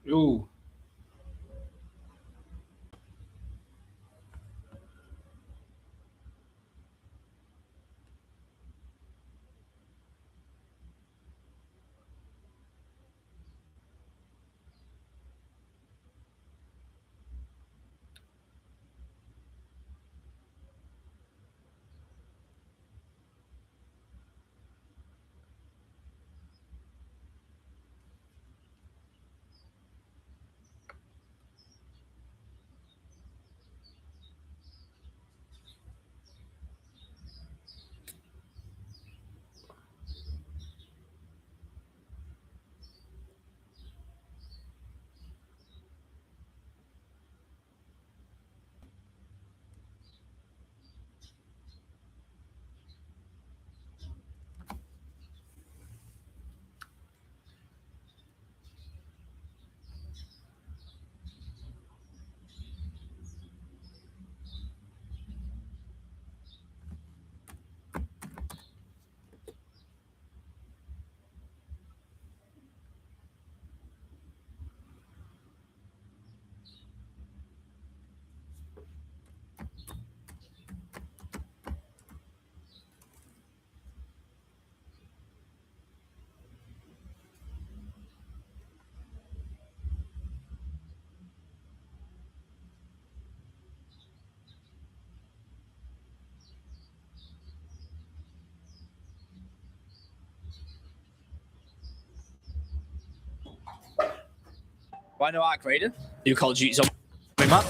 Ooh. Why no Arc Raider? You Call of Duty Zombie, man.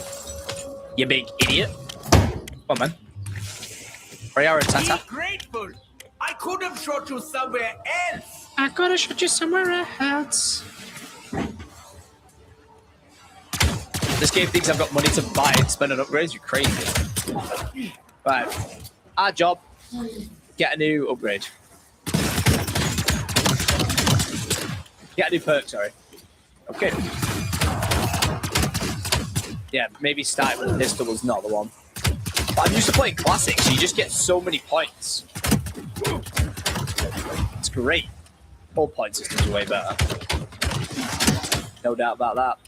You big idiot. Come on, man. Rayara Tata. Be grateful. I could have shot you somewhere else. I gotta shot you somewhere else. This game thinks I've got money to buy and spend on upgrades. You're crazy. Right. Our job, get a new upgrade. Get a new perk, sorry. Okay. Yeah, maybe starting with pistol was not the one. But I'm used to playing classics, so you just get so many points. It's great. All point systems are way better. No doubt about that.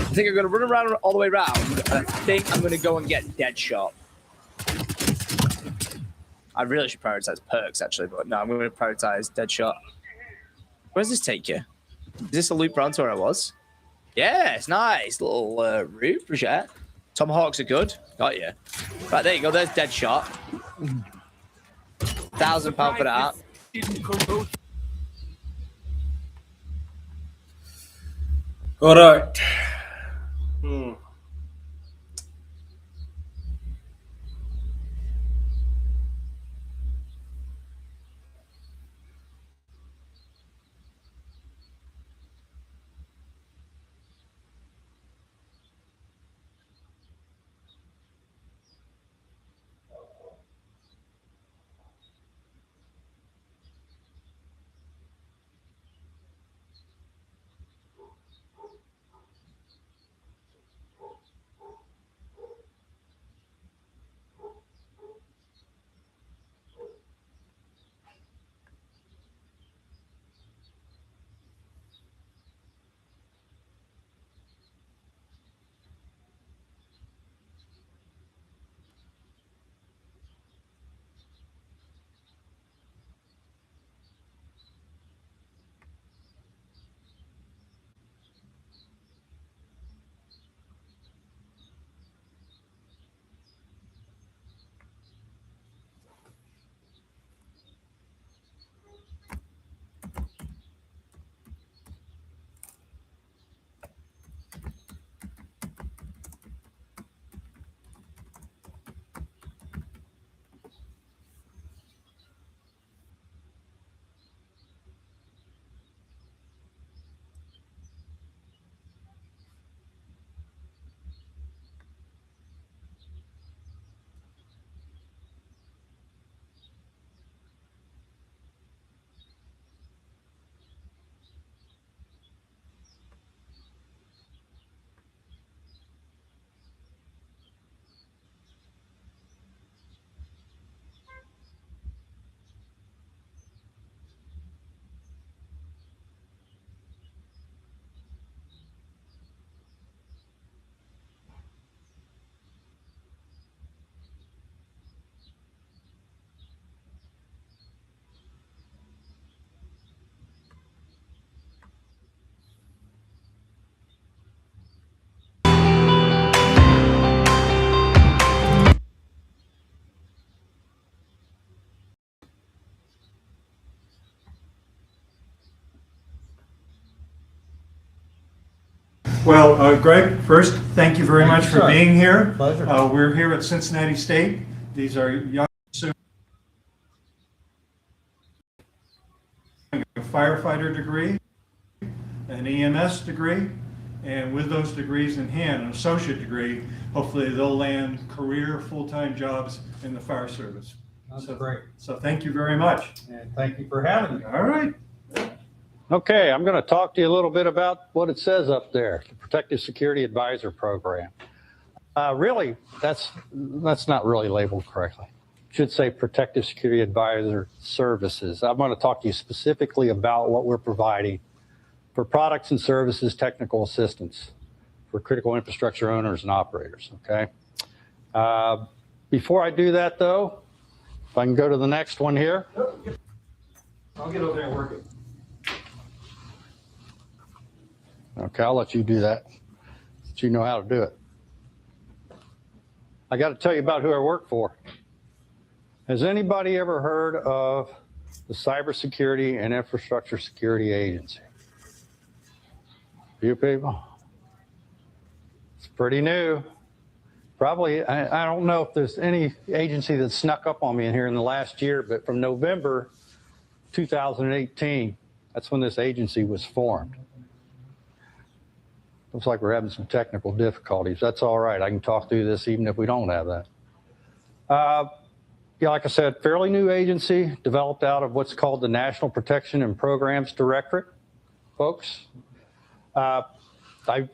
I think I'm going to run around all the way around, and I think I'm going to go and get Deadshot. I really should prioritize perks, actually, but no, I'm going to prioritize Deadshot. Where does this take you? Is this a loop round to where I was? Yeah, it's nice. Little route for sure. Tomahawks are good. Got you. Right, there you go. There's Deadshot. £1,000 for that. All right. Well, Greg, first, thank you very much for sir. being here. Pleasure. We're here at Cincinnati State. These are young a firefighter degree, an EMS degree, and with those degrees in hand, an associate degree, hopefully they'll land career full-time jobs in the fire service. That's great. So thank you very much. And thank you for having me. All right. Okay, I'm going to talk to you a little bit about what it says up there, the Protective Security Advisor Program. Really, that's not really labeled correctly. It should say Protective Security Advisor Services. I'm going to talk to you specifically about what we're providing for products and services, technical assistance for critical infrastructure owners and operators, okay? Before I do that, though, if I can go to the next one here. I'll get over there and work it. Okay, I'll let you do that, so you know how to do it. I got to tell you about who I work for. Has anybody ever heard of the Cybersecurity and Infrastructure Security Agency? You people? It's pretty new. Probably, I don't know if there's any agency that snuck up on me in here in the last year, but from November 2018, that's when this agency was formed. Looks like we're having some technical difficulties. That's all right. I can talk through this even if we don't have that. Yeah, like I said, fairly new agency developed out of what's called the National Protection and Programs Directorate, folks. I'm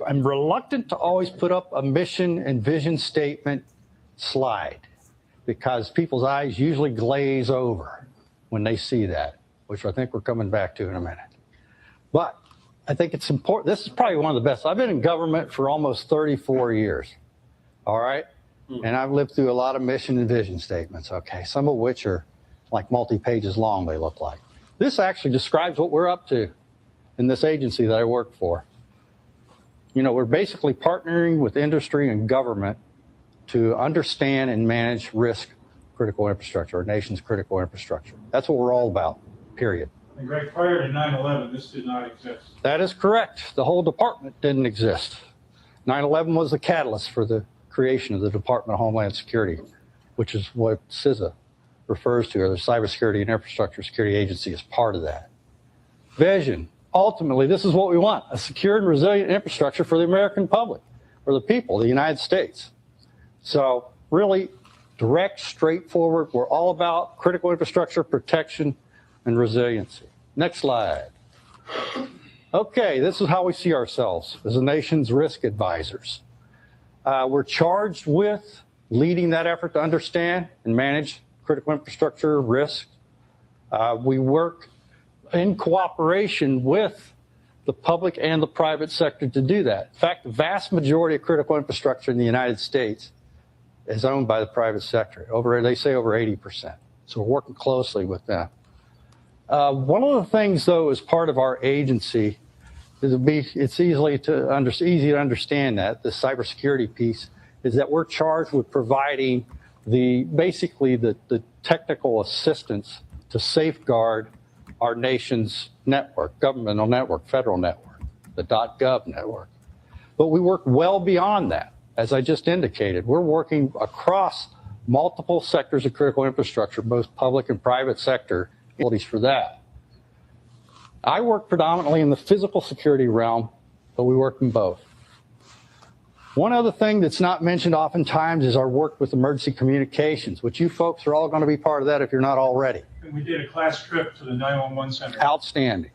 reluctant to always put up a mission and vision statement slide because people's eyes usually glaze over when they see that, which I think we're coming back to in a minute. But I think it's important. This is probably one of the best. I've been in government for almost 34 years, all right? And I've lived through a lot of mission and vision statements, okay? Some of which are like multi-pages long, they look like. This actually describes what we're up to in this agency that I work for. You know, we're basically partnering with industry and government to understand and manage risk critical infrastructure, our nation's critical infrastructure. That's what we're all about, period. And Greg, prior to 9/11, this did not exist. That is correct. The whole department didn't exist. 9/11 was the catalyst for the creation of the Department of Homeland Security, which is what CISA refers to, or the Cybersecurity and Infrastructure Security Agency is part of that. Vision. Ultimately, this is what we want, a secure and resilient infrastructure for the American public, for the people, the United States. So really direct, straightforward. We're all about critical infrastructure protection and resiliency. Next slide. Okay, this is how we see ourselves as the nation's risk advisors. We're charged with leading that effort to understand and manage critical infrastructure risk. We work in cooperation with the public and the private sector to do that. In fact, the vast majority of critical infrastructure in the United States is owned by the private sector. They say over 80%. So we're working closely with them. One of the things, though, as part of our agency, it's easy to understand that the cybersecurity piece is that we're charged with providing basically the technical assistance to safeguard our nation's network, governmental network, federal network, the .gov network. But we work well beyond that. As I just indicated, we're working across multiple sectors of critical infrastructure, both public and private sector, for that. I work predominantly in the physical security realm, but we work in both. One other thing that's not mentioned oftentimes is our work with emergency communications, which you folks are all going to be part of that if you're not already. And we did a class trip to the 911 center. Outstanding.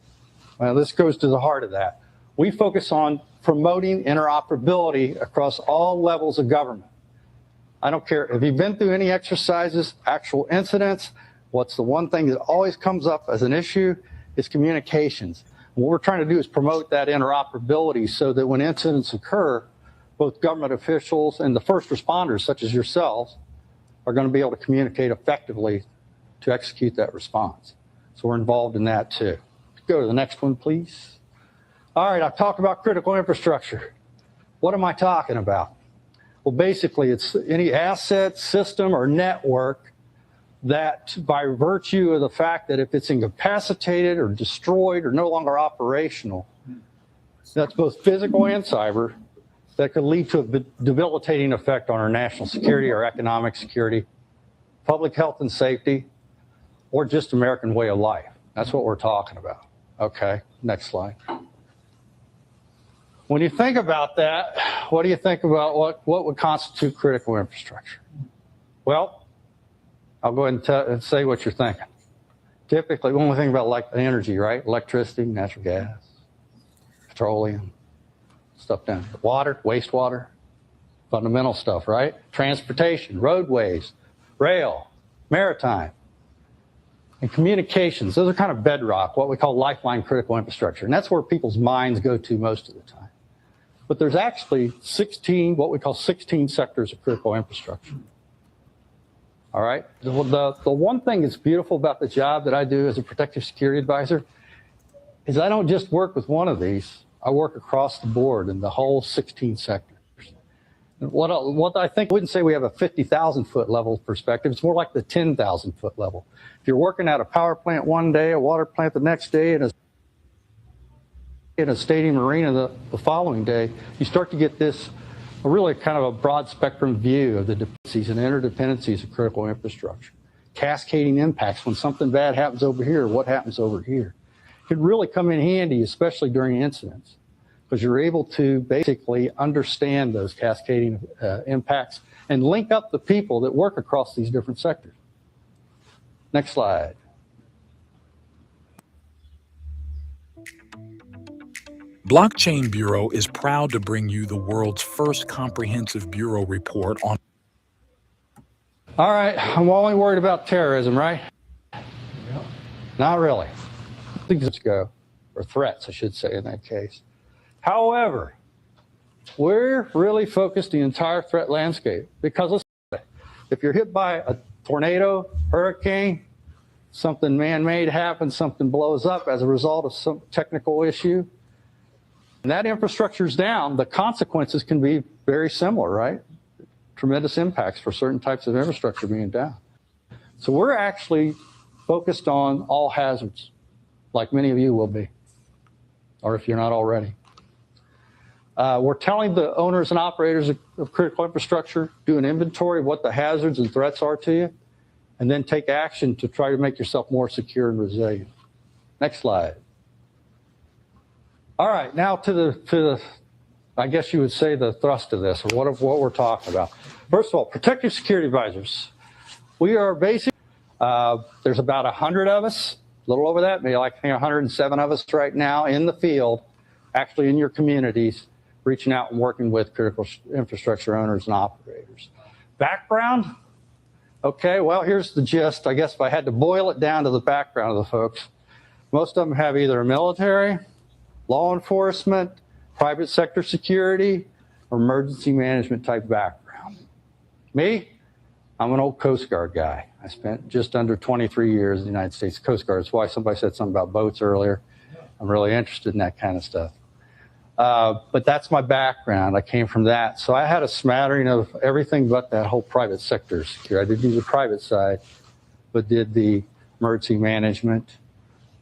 Well, this goes to the heart of that. We focus on promoting interoperability across all levels of government. I don't care if you've been through any exercises, actual incidents, what's the one thing that always comes up as an issue is communications. What we're trying to do is promote that interoperability so that when incidents occur, both government officials and the first responders, such as yourselves, are going to be able to communicate effectively to execute that response. So we're involved in that too. Go to the next one, please. All right, I've talked about critical infrastructure. What am I talking about? Well, basically, it's any asset, system, or network that by virtue of the fact that if it's incapacitated or destroyed or no longer operational, that's both physical and cyber, that could lead to a debilitating effect on our national security, our economic security, public health and safety, or just American way of life. That's what we're talking about. Okay, next slide. When you think about that, what do you think about what would constitute critical infrastructure? Well, I'll go ahead and say what you're thinking. Typically, when we think about like energy, right? Electricity, natural gas, petroleum, stuff down here. Water, wastewater, fundamental stuff, right? Transportation, roadways, rail, maritime, and communications. Those are kind of bedrock, what we call lifeline critical infrastructure. And that's where people's minds go to most of the time. But there's actually 16, what we call 16 sectors of critical infrastructure. All right. The one thing that's beautiful about the job that I do as a protective security advisor is I don't just work with one of these. I work across the board in the whole 16 sectors. And what I think, I wouldn't say we have a 50,000 foot level perspective. It's more like the 10,000 foot level. If you're working at a power plant one day, a water plant the next day, and in a stadium arena the following day, you start to get this really kind of a broad spectrum view of the dependencies and interdependencies of critical infrastructure. Cascading impacts when something bad happens over here, what happens over here. Could really come in handy, especially during incidents, because you're able to basically understand those cascading impacts and link up the people that work across these different sectors. Next slide. Blockchain Bureau is proud to bring you the world's first comprehensive bureau report on. All right, I'm only worried about terrorism, right? Yep. Not really. Things go, or threats, I should say, in that case. However, we're really focused the entire threat landscape because if you're hit by a tornado, hurricane, something man-made happens, something blows up as a result of some technical issue, and that infrastructure is down, the consequences can be very similar, right? Tremendous impacts for certain types of infrastructure being down. So we're actually focused on all hazards, like many of you will be, or if you're not already. We're telling the owners and operators of critical infrastructure, do an inventory of what the hazards and threats are to you, and then take action to try to make yourself more secure and resilient. Next slide. All right, now to the I guess you would say the thrust of this, or what we're talking about. First of all, protective security advisors. We are basically, there's about 100 of us, a little over that, maybe like 107 of us right now in the field, actually in your communities, reaching out and working with critical infrastructure owners and operators. Background? Okay, well, here's the gist. I guess if I had to boil it down to the background of the folks, most of them have either a military, law enforcement, private sector security, or emergency management type background. Me, I'm an old Coast Guard guy. I spent just under 23 years in the United States Coast Guard. That's why somebody said something about boats earlier. I'm really interested in that kind of stuff. But that's my background. I came from that. So I had a smattering of everything but that whole private sector security. I did do the private side, but did the emergency management,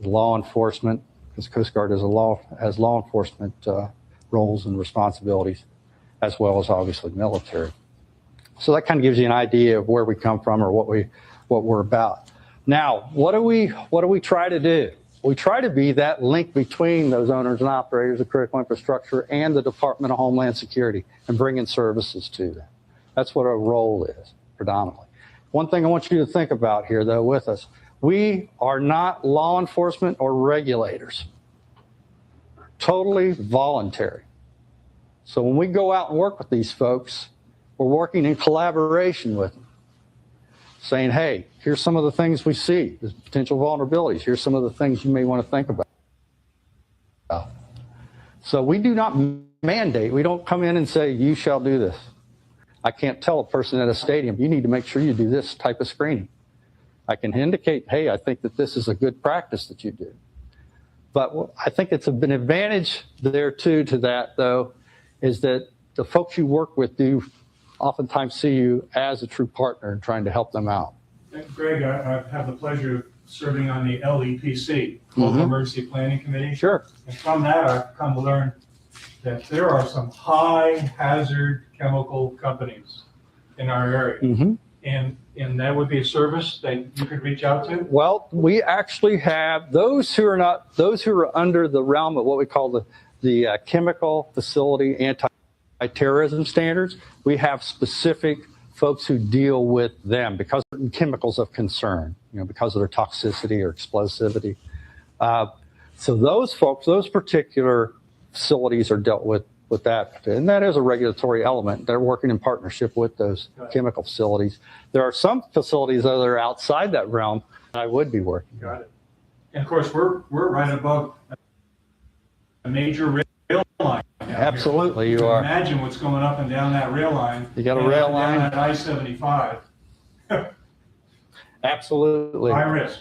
the law enforcement, because Coast Guard has law enforcement roles and responsibilities, as well as obviously military. So that kind of gives you an idea of where we come from or what we're about. Now, what do we try to do? We try to be that link between those owners and operators of critical infrastructure and the Department of Homeland Security and bringing services to them. That's what our role is, predominantly. One thing I want you to think about here, though, with us, we are not law enforcement or regulators. Totally voluntary. So when we go out and work with these folks, we're working in collaboration with them, saying, hey, here's some of the things we see, there's potential vulnerabilities. Here's some of the things you may want to think about. So we do not mandate. We don't come in and say, you shall do this. I can't tell a person at a stadium, you need to make sure you do this type of screening. I can indicate, hey, I think that this is a good practice that you do. But I think it's an advantage there too to that, though, is that the folks you work with do oftentimes see you as a true partner in trying to help them out. Greg, I have the pleasure of serving on the LEPC, Local Emergency Planning Committee. Sure. And from that, I've come to learn that there are some high hazard chemical companies in our area. Mhm. And that would be a service that you could reach out to? Well, we actually have those who are under the realm of what we call the chemical facility anti-terrorism standards. We have specific folks who deal with them because of chemicals of concern, because of their toxicity or explosivity. So those folks, those particular facilities are dealt with that. And that is a regulatory element. They're working in partnership with those chemical facilities. There are some facilities that are outside that realm that I would be working. Got it. And of course, we're right above a major rail line. Absolutely, you can are. Imagine what's going up and down that rail line. You got a rail line. Down at I-75. Absolutely. High risk.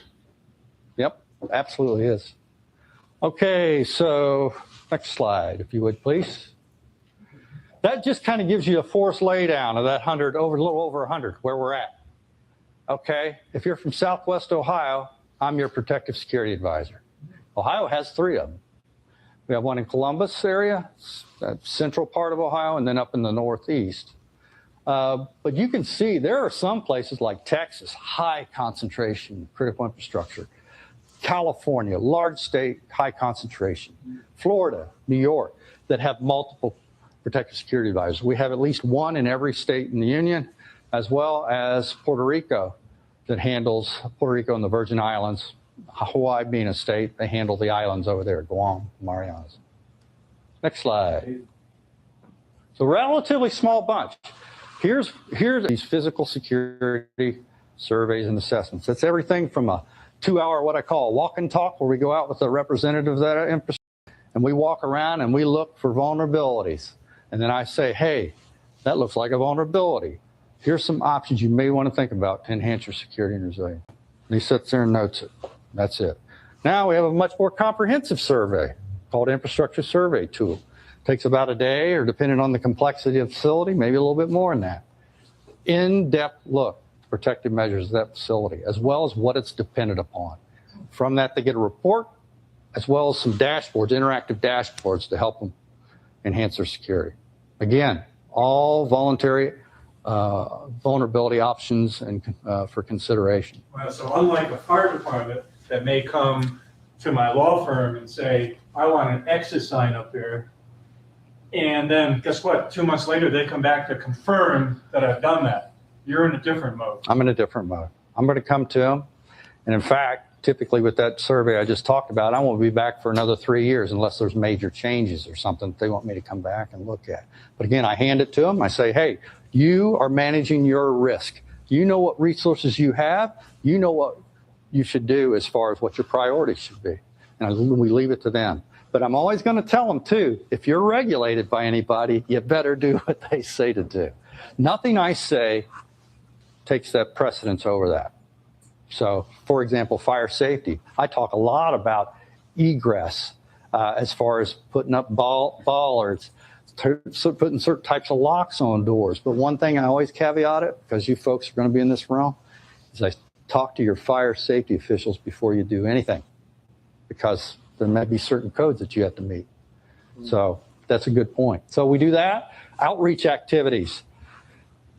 Yep, absolutely is. Okay, so next slide, if you would, please. That just kind of gives you a force laydown of that 100, a little over 100, where we're at. Okay, if you're from Southwest Ohio, I'm your protective security advisor. Ohio has 3 of them. We have one in Columbus area, that central part of Ohio, and then up in the Northeast. But you can see there are some places like Texas, high concentration of critical infrastructure. California, large state, high concentration. Florida, New York, that have multiple protective security advisors. We have at least one in every state in the union, as well as Puerto Rico that handles Puerto Rico and the Virgin Islands. Hawaii being a state, they handle the islands over there, Guam, Marianas. Next slide. So relatively small bunch. Here's these physical security surveys and assessments. It's everything from a 2-hour, what I call a walk and talk, where we go out with a representative of that infrastructure and we walk around and we look for vulnerabilities. And then I say, hey, that looks like a vulnerability. Here's some options you may want to think about to enhance your security and resilience. And he sits there and notes it. That's it. Now we have a much more comprehensive survey called Infrastructure Survey Tool. Takes about a day, or depending on the complexity of the facility, maybe a little bit more than that. In-depth look, protective measures of that facility, as well as what it's dependent upon. From that, they get a report, as well as some dashboards, interactive dashboards to help them enhance their security. Again, all voluntary vulnerability options and for consideration. Well, so unlike a fire department that may come to my law firm and say, I want an exit sign up there, and then guess what? 2 months later, they come back to confirm that I've done that. You're in a different mode. I'm in a different mode. I'm going to come to them. And in fact, typically with that survey I just talked about, I won't be back for another 3 years unless there's major changes or something that they want me to come back and look at. But again, I hand it to them. I say, hey, you are managing your risk. You know what resources you have. You know what you should do as far as what your priorities should be. And we leave it to them. But I'm always going to tell them, too, if you're regulated by anybody, you better do what they say to do. Nothing I say takes that precedence over that. So, for example, fire safety. I talk a lot about egress as far as putting up bollards, putting certain types of locks on doors. But one thing I always caveat it, because you folks are going to be in this realm, is I talk to your fire safety officials before you do anything, because there may be certain codes that you have to meet. So that's a good point. So we do that. Outreach activities.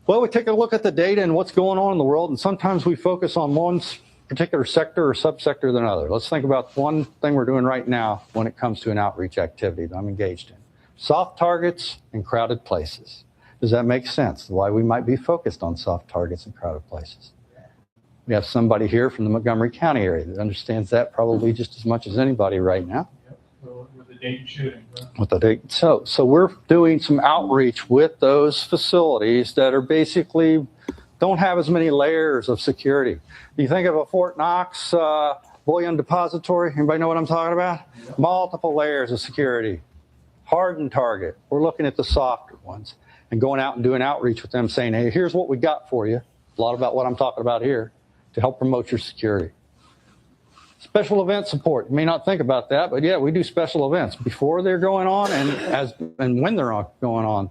Well, we take a look at the data and what's going on in the world, and sometimes we focus on one particular sector or subsector than another. Let's think about one thing we're doing right now when it comes to an outreach activity that I'm engaged in. Soft targets and crowded places. Does that make sense? Why we might be focused on soft targets and crowded places? We have somebody here from the Montgomery County area that understands that probably just as much as anybody right now. With the Dayton shooting. Right? With the Dayton. So we're doing some outreach with those facilities that are basically don't have as many layers of security. You think of a Fort Knox bullion depository. Anybody know what I'm talking about? Yeah. Multiple layers of security. Hardened target. We're looking at the softer ones and going out and doing outreach with them, saying, hey, here's what we got for you. A lot about what I'm talking about here to help promote your security. Special event support. You may not think about that, but yeah, we do special events before they're going on and when they're going on.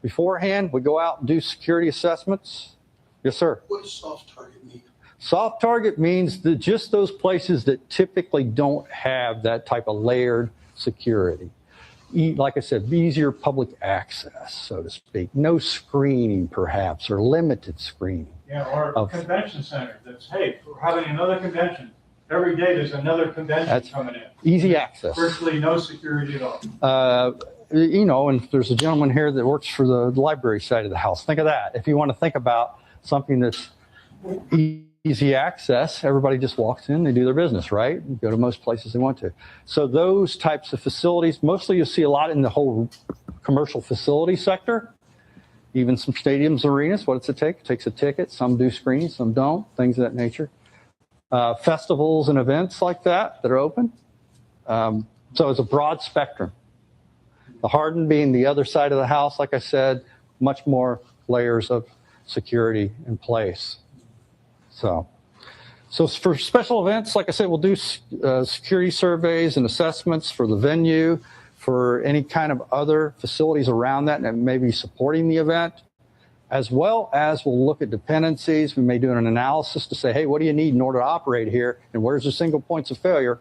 Beforehand, we go out and do security assessments. Yes, sir. What does soft target mean? Soft target means that just those places that typically don't have that type of layered security. like I said, easier public access, so to speak. No screening, perhaps, or limited screening. Yeah, or a Of- convention center that's, hey, we're having another convention. Every day there's another convention That's- coming in. Easy access. Virtually no security at all. And there's a gentleman here that works for the library side of the house. Think of that. If you want to think about something that's easy access, everybody just walks in, they do their business, right? And go to most places they want to. So those types of facilities, mostly you'll see a lot in the whole commercial facility sector, even some stadiums, arenas. What does it take? It takes a ticket. Some do screening, some don't, things of that nature. Festivals and events like that are open. So it's a broad spectrum. The hardened being the other side of the house, like I said, much more layers of security in place. So for special events, like I said, we'll do security surveys and assessments for the venue, for any kind of other facilities around that that may be supporting the event, as well as we'll look at dependencies. We may do an analysis to say, hey, what do you need in order to operate here? And where's the single points of failure?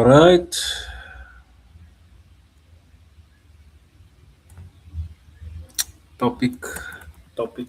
right. Topic. Topic.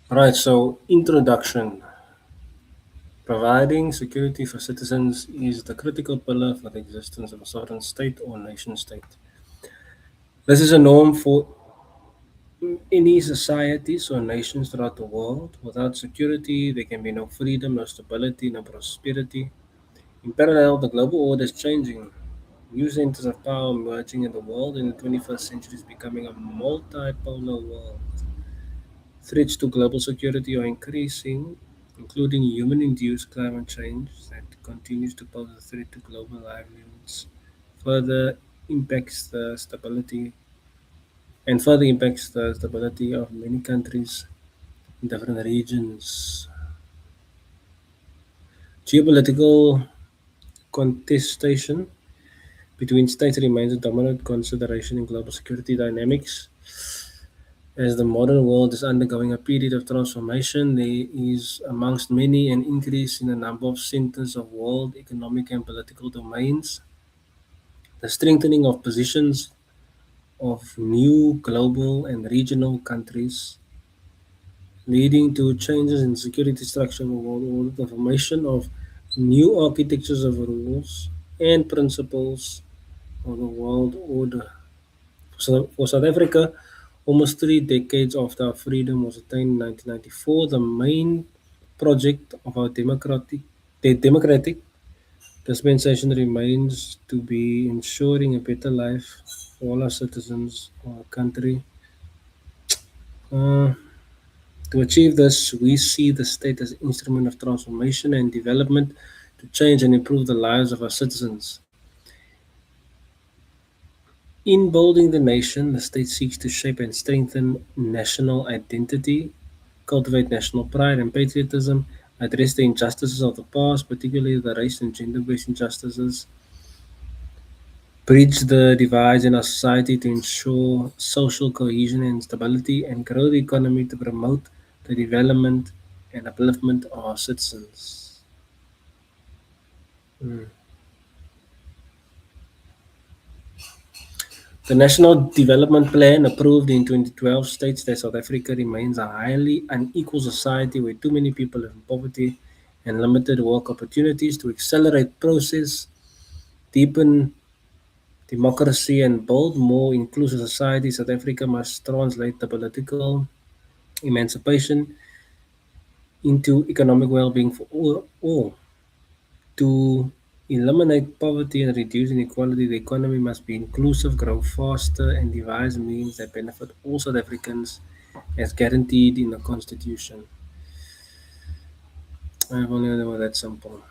Right, so introduction. Providing security for citizens is the critical pillar for the existence of a sovereign state or nation state. This is a norm for any societies or nations throughout the world. Without security, there can be no freedom, no stability, no prosperity. In parallel, the global order is changing. New centers of power emerging in the world in the 21st century is becoming a multipolar world. Threats to global security are increasing, including human-induced climate change that continues to pose a threat to global livelihoods, further impacts the stability of many countries in different regions. Geopolitical contestation between states remains a dominant consideration in global security dynamics. As the modern world is undergoing a period of transformation, there is, amongst many, an increase in the number of centers of world economic and political domains. The strengthening of positions of new global and regional countries, leading to changes in security structure of the world order, the formation of new architectures of rules and principles of the world order. For South Africa, almost 3 decades after our freedom was attained in 1994, the main project of our democratic dispensation remains to be ensuring a better life for all our citizens of our country. Uh, to achieve this, we see the state as an instrument of transformation and development to change and improve the lives of our citizens. In building the nation, the state seeks to shape and strengthen national identity, cultivate national pride and patriotism, address the injustices of the past, particularly the race and gender-based injustices, bridge the divides in our society to ensure social cohesion and stability, and grow the economy to promote the development and upliftment of our citizens. Mm. The National Development Plan, approved in 2012, states that South Africa remains a highly unequal society where too many people live in poverty and limited work opportunities. To accelerate process, deepen democracy, and build more inclusive society, South Africa must translate the political emancipation into economic well-being for all. To eliminate poverty and reduce inequality, the economy must be inclusive, grow faster, and devise means that benefit all South Africans as guaranteed in the Constitution. I've only known that simple.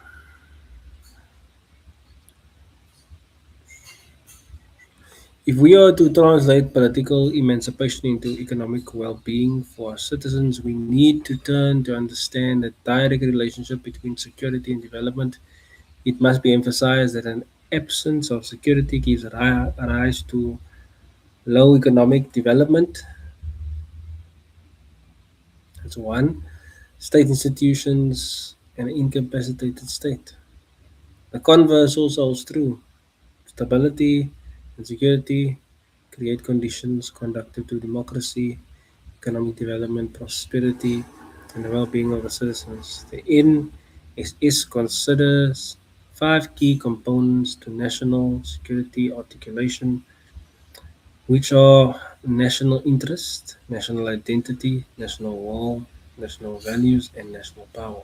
If we are to translate political emancipation into economic well-being for our citizens, we need to turn to understand the direct relationship between security and development. It must be emphasized that an absence of security gives rise to low economic development. That's one. State institutions and incapacitated state. The converse also holds true. Stability and security create conditions conducive to democracy, economic development, prosperity, and the well-being of the citizens. The NSS considers five key components to national security articulation, which are national interest, national identity, national will, national values, and national power.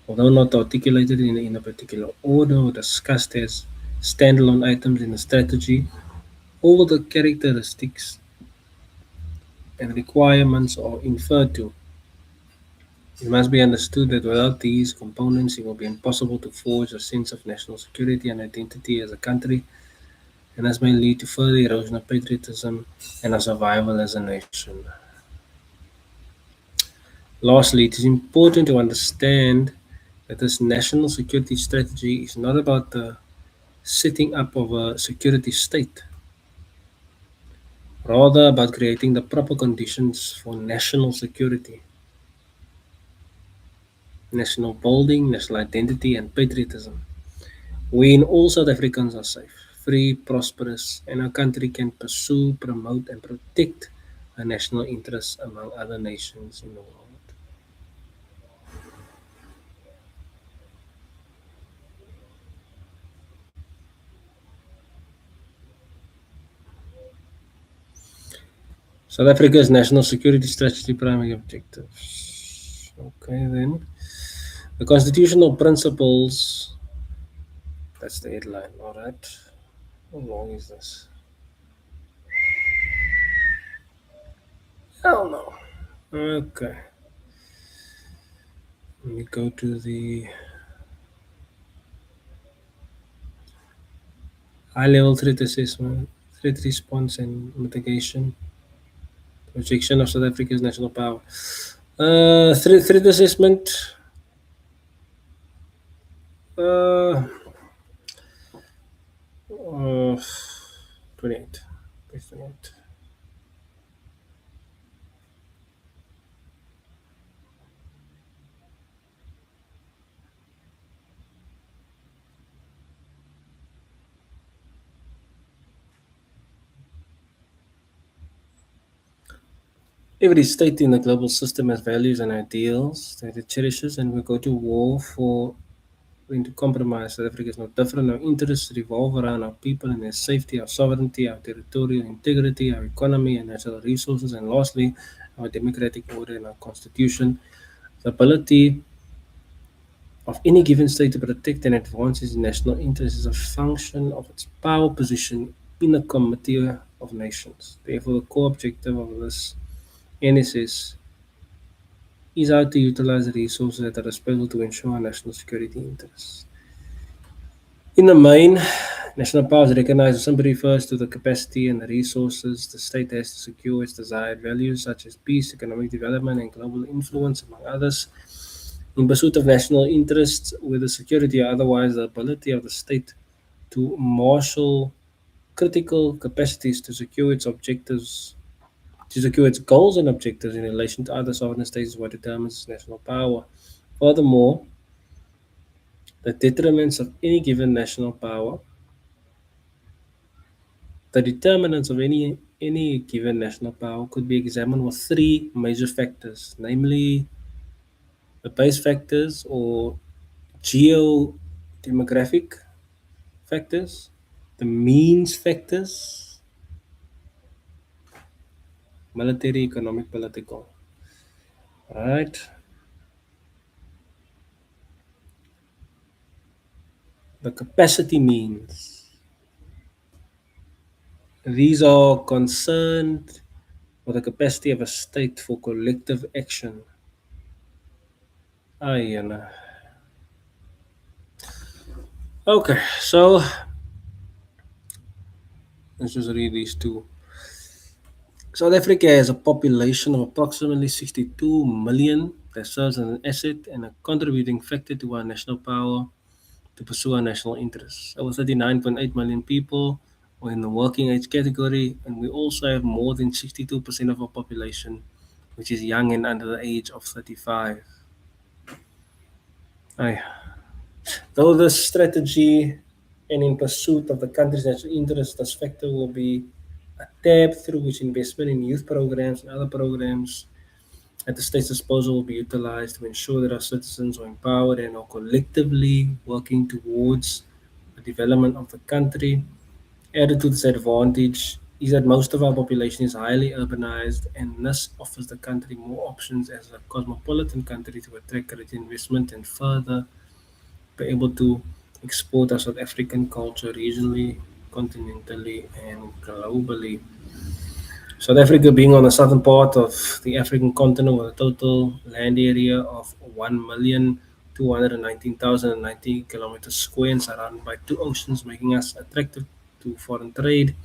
Although not articulated in a particular order or discussed as standalone items in the strategy, all the characteristics and requirements are inferred to. It must be understood that without these components, it will be impossible to forge a sense of national security and identity as a country, and this may lead to further erosion of patriotism and our survival as a nation. Lastly, it is important to understand that this national security strategy is not about the setting up of a security state, rather about creating the proper conditions for national security, national building, national identity, and patriotism, wherein all South Africans are safe, free, prosperous, and our country can pursue, promote, and protect our national interests among other nations in the world. South Africa's national security strategy primary objectives. Okay, then. The constitutional principles. That's the headline, alright. How long is this? Hell no. Okay. Let me go to the high level threat assessment, threat response and mitigation, projection of South Africa's national power. Threat assessment. Uh, 28. Page 28. Every state in the global system has values and ideals that it cherishes, and we go to war for into compromise. South Africa is no different. Our interests revolve around our people and their safety, our sovereignty, our territorial integrity, our economy and natural resources, and lastly, our democratic order and our constitution. The ability of any given state to protect and advance its national interests is a function of its power position in a community of nations. Therefore, the core objective of this NSS is how to utilize the resources at our disposal to ensure our national security interests. In the main, national powers recognized simply refers to the capacity and the resources the state has to secure its desired values such as peace, economic development, and global influence, among others. In pursuit of national interests, whether security or otherwise, the ability of the state to marshal critical capacities to secure its goals and objectives in relation to other sovereign states is what determines national power. Furthermore, the determinants of any given national power, the determinants of any given national power could be examined with three major factors, namely the base factors or geodemographic factors, the means factors, military, economic, political. Right? The capacity means. These are concerned with the capacity of a state for collective action. Okay, so Let's just read these two. South Africa has a population of approximately 62 million that serves as an asset and a contributing factor to our national power to pursue our national interests. Over 39.8 million people are in the working age category, and we also have more than 62% of our population, which is young and under the age of 35. Aye. Though this strategy and in pursuit of the country's national interests, this factor will be a tab through which investment in youth programs and other programs at the state's disposal will be utilized to ensure that our citizens are empowered and are collectively working towards the development of the country. Added to this advantage is that most of our population is highly urbanized, and this offers the country more options as a cosmopolitan country to attract great investment and further be able to export our South African culture regionally, continentally, and globally. South Africa being on the southern part of the African continent with a total land area of 1,219,090 kilometers square and surrounded by two oceans, making us attractive to foreign trade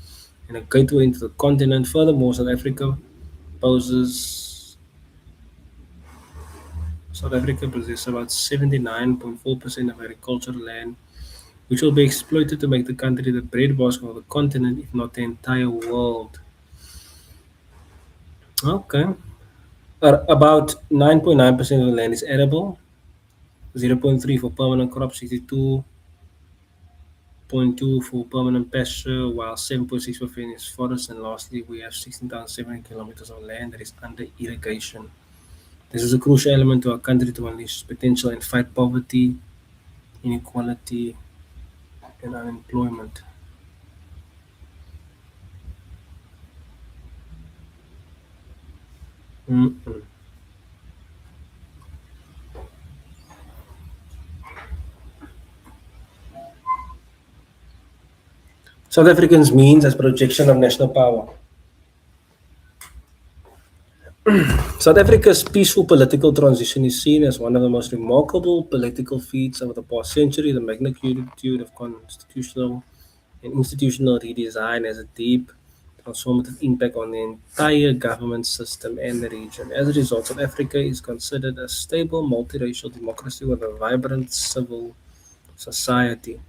and a gateway into the continent. Furthermore, South Africa possesses about 79.4% of agricultural land, which will be exploited to make the country the breadbasket of the continent, if not the entire world. Okay. About 9.9% of the land is arable, 0.3 for permanent crops, 62.2 for permanent pasture, while 7.6% is forest, and lastly, we have 16,700 kilometers of land that is under irrigation. This is a crucial element to our country to unleash potential and fight poverty, inequality, and unemployment. Mm-mm. South Africans means as projection of national power. South Africa's peaceful political transition is seen as one of the most remarkable political feats of the past century. The magnitude of constitutional and institutional redesign has a deep transformative impact on the entire government system and the region. As a result, South Africa is considered a stable multiracial democracy with a vibrant civil society.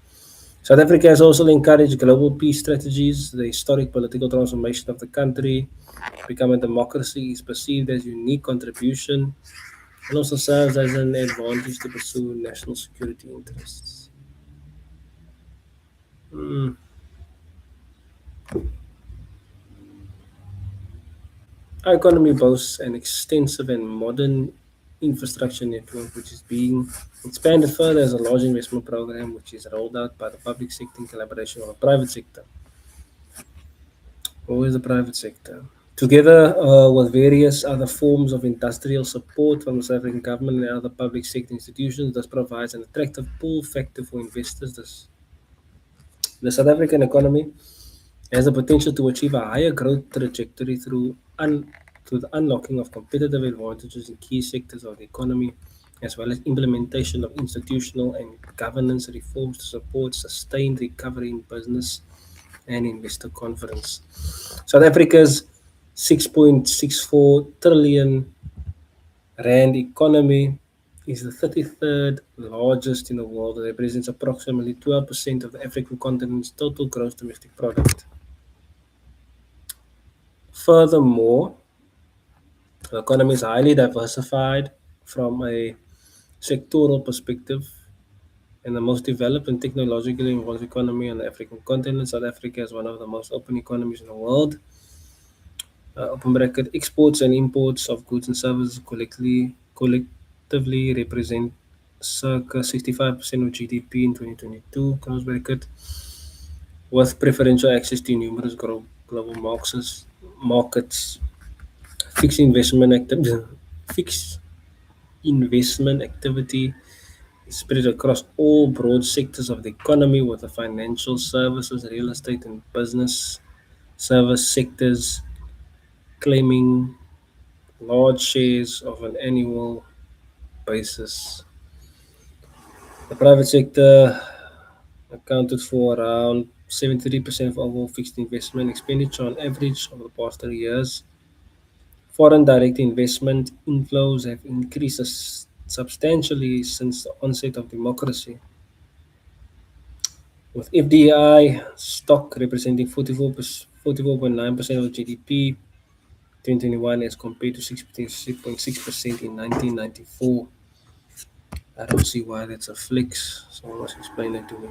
South Africa has also encouraged global peace strategies. The historic political transformation of the country to become a democracy is perceived as a unique contribution and also serves as an advantage to pursue national security interests. Mm. Our economy boasts an extensive and modern infrastructure network, which is being expanded further as a large investment program, which is rolled out by the public sector in collaboration with the private sector. Always the private sector. Together with various other forms of industrial support from the South African government and other public sector institutions, this provides an attractive pull factor for investors. The South African economy has the potential to achieve a higher growth trajectory through the unlocking of competitive advantages in key sectors of the economy, as well as implementation of institutional and governance reforms to support sustained recovery in business and investor confidence. South Africa's 6.64 trillion rand economy is the 33rd largest in the world. It represents approximately 12% of the African continent's total gross domestic product. Furthermore, the economy is highly diversified from a sectoral perspective and the most developed and technologically involved economy on the African continent. South Africa is one of the most open economies in the world. Open bracket, exports and imports of goods and services collectively represent circa 65% of GDP in 2022, close bracket, with preferential access to numerous global markets. Fixed investment activity is spread across all broad sectors of the economy, with the financial services, real estate, and business service sectors claiming large shares of an annual basis. The private sector accounted for around 73% of overall fixed investment expenditure on average over the past 3 years. Foreign direct investment inflows have increased substantially since the onset of democracy, with FDI stock representing 44.9% of GDP 2021 as compared to 6.6% in 1994. I don't see why that's a flex. Someone must explain that to me.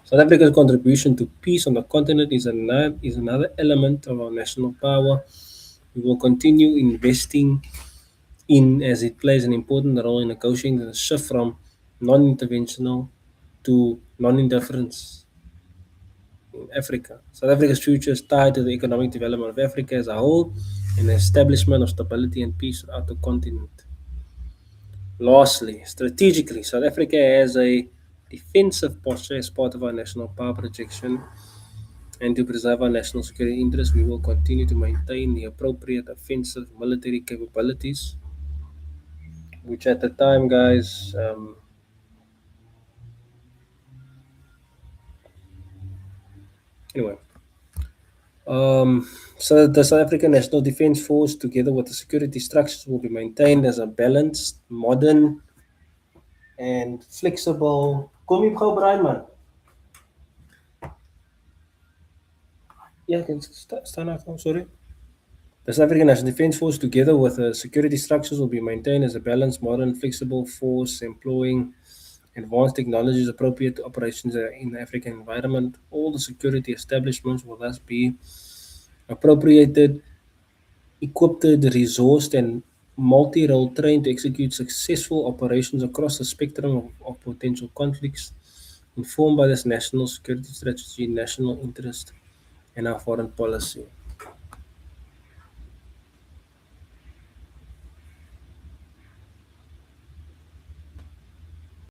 South Africa's contribution to peace on the continent is another element of our national power. We will continue investing in as it plays an important role in negotiating the shift from non-interventional to non-interference in Africa. South Africa's future is tied to the economic development of Africa as a whole and the establishment of stability and peace throughout the continent. Lastly, strategically, South Africa has a defensive posture as part of our national power projection, and to preserve our national security interests, we will continue to maintain the appropriate offensive military capabilities, which at the time, guys, anyway. So the South African National Defence Force, together with the security structures, will be maintained as a balanced, modern, and flexible. Kom je gauw, Brian, man. Yeah, I can stand out now, sorry. The South African National Defence Force, together with the security structures, will be maintained as a balanced, modern, flexible force employing advanced technologies appropriate to operations in the African environment. All the security establishments will thus be appropriated, equipped, resourced, and multi-role trained to execute successful operations across the spectrum of potential conflicts, informed by this national security strategy, national interest, and our foreign policy.